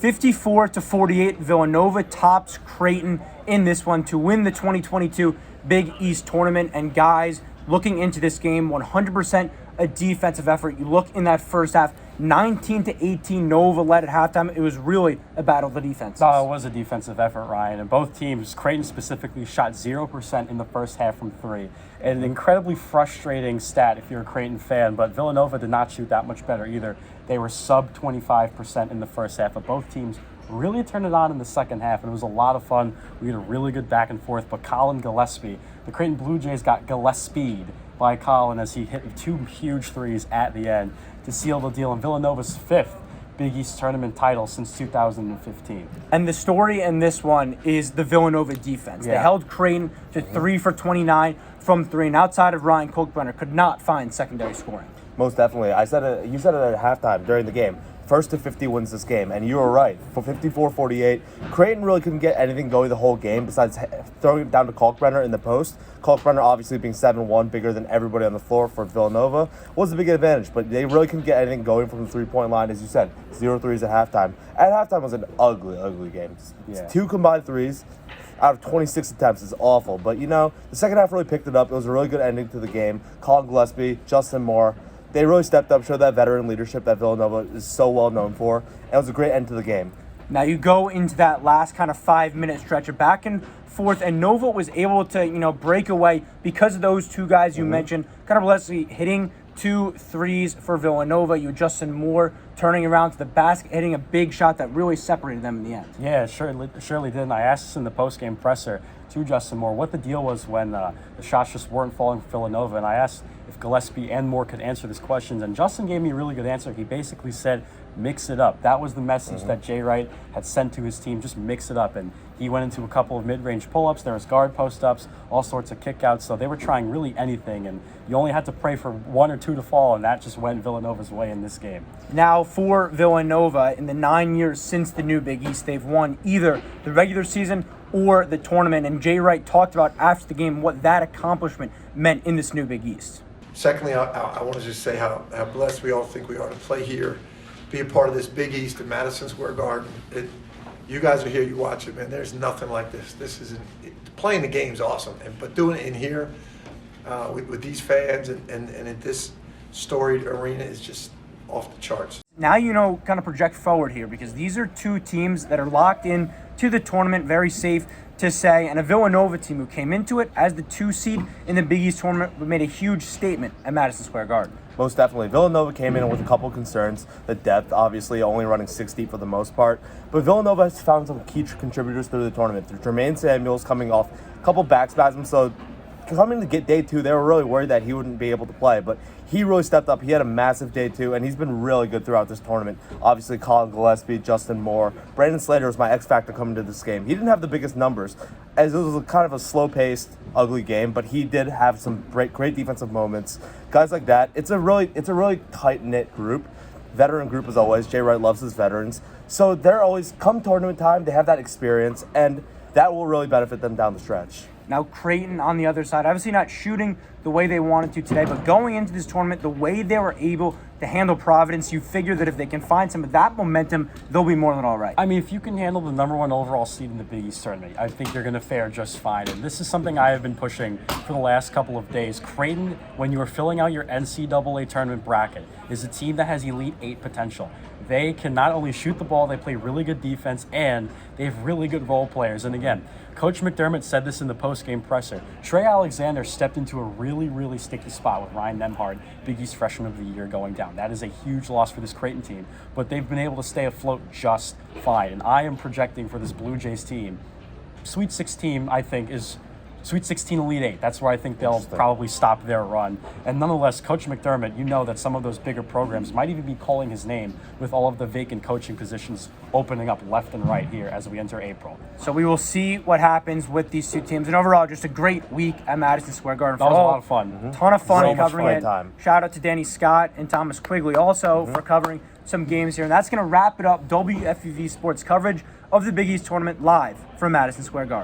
54-48, Villanova tops Creighton in this one to win the 2022 Big East Tournament. And guys, looking into this game, 100% a defensive effort. You look in that first half, 19-18 Nova led at halftime. It was really a battle of the defense. No, it was a defensive effort, Ryan. And both teams, Creighton specifically, shot 0% in the first half from three. An incredibly frustrating stat if you're a Creighton fan, but Villanova did not shoot that much better either. They were sub 25% in the first half, but both teams really turned it on in the second half, and it was a lot of fun. We had a really good back and forth, but Collin Gillespie, the Creighton Bluejays got Gillespied by Collin as he hit two huge threes at the end to seal the deal in Villanova's fifth Big East tournament title since 2015. And the story in this one is the Villanova defense. Yeah. They held Creighton to 3 for 29 from three, and outside of Ryan Gregware, could not find secondary scoring. Most definitely. You said it at halftime during the game. First to 50 wins this game, and you were right. For 54-48, Creighton really couldn't get anything going the whole game besides throwing it down to Kalkbrenner in the post. Kalkbrenner, obviously being 7'1", bigger than everybody on the floor for Villanova, was a big advantage, but they really couldn't get anything going from the three-point line. As you said, 0 threes at halftime. At halftime was an ugly, ugly game. Yeah. 2 combined threes out of 26 attempts is awful, but the second half really picked it up. It was a really good ending to the game. Collin Gillespie, Justin Moore, they really stepped up, showed that veteran leadership that Villanova is so well known for. And it was a great end to the game. Now you go into that last kind of 5-minute stretch of back and forth, and Nova was able to, break away because of those two guys you mentioned. Kind of Leslie hitting 2 threes for Villanova. You had Justin Moore turning around to the basket, hitting a big shot that really separated them in the end. Yeah, surely did. And I asked this in the post-game presser to Justin Moore what the deal was when the shots just weren't falling for Villanova. And I asked if Gillespie and Moore could answer this question. And Justin gave me a really good answer. He basically said, mix it up. That was the message that Jay Wright had sent to his team, just mix it up. And he went into a couple of mid-range pull-ups. There was guard post-ups, all sorts of kickouts. So they were trying really anything. And you only had to pray for 1 or 2 to fall, and that just went Villanova's way in this game. Now for Villanova, in the 9 years since the new Big East, they've won either the regular season or the tournament. And Jay Wright talked about after the game what that accomplishment meant in this new Big East. Secondly, I want to just say how blessed we all think we are to play here, be a part of this Big East at Madison Square Garden. You guys are here, you watch it, man. There's nothing like this. Playing the game's awesome, but doing it in here with these fans and at this storied arena is just off the charts. Now kind of project forward here, because these are two teams that are locked in to the tournament, very safe to say, and a Villanova team who came into it as the 2 seed in the Big East tournament but made a huge statement at Madison Square Garden. Most definitely. Villanova came in with a couple concerns. The depth, obviously, only running 6 deep for the most part. But Villanova has found some key contributors through the tournament. Through Jermaine Samuels coming off a couple back spasms, so coming to get day 2, they were really worried that he wouldn't be able to play, but he really stepped up. He had a massive day 2, and he's been really good throughout this tournament. Obviously, Collin Gillespie, Justin Moore. Brandon Slater was my X factor coming to this game. He didn't have the biggest numbers, as it was kind of a slow-paced, ugly game, but he did have some great defensive moments. Guys like that, it's a really tight-knit group. Veteran group as always. Jay Wright loves his veterans. So they're always, come tournament time, they have that experience, and that will really benefit them down the stretch. Now Creighton on the other side, obviously not shooting the way they wanted to today, but going into this tournament, the way they were able to handle Providence, you figure that if they can find some of that momentum, they'll be more than all right. I mean, if you can handle the number 1 overall seed in the Big East tournament, I think you're going to fare just fine. And this is something I have been pushing for the last couple of days. Creighton, when you are filling out your NCAA tournament bracket, is a team that has Elite 8 potential. They can not only shoot the ball, they play really good defense, and they have really good role players. And again, Coach McDermott said this in the post-game presser. Trey Alexander stepped into a really, really sticky spot with Ryan Nembhard, Big East Freshman of the Year, going down. That is a huge loss for this Creighton team, but they've been able to stay afloat just fine. And I am projecting for this Blue Jays team, Sweet 16, I think, is Sweet 16 Elite 8. That's where I think they'll probably stop their run. And nonetheless, Coach McDermott, you know that some of those bigger programs might even be calling his name with all of the vacant coaching positions opening up left and right here as we enter April. So we will see what happens with these two teams. And overall, just a great week at Madison Square Garden. That was a lot of fun. Ton of fun So much covering fun it. time. Shout out to Danny Scott and Thomas Quigley also for covering some games here. And that's going to wrap it up. WFUV Sports coverage of the Big East Tournament live from Madison Square Garden.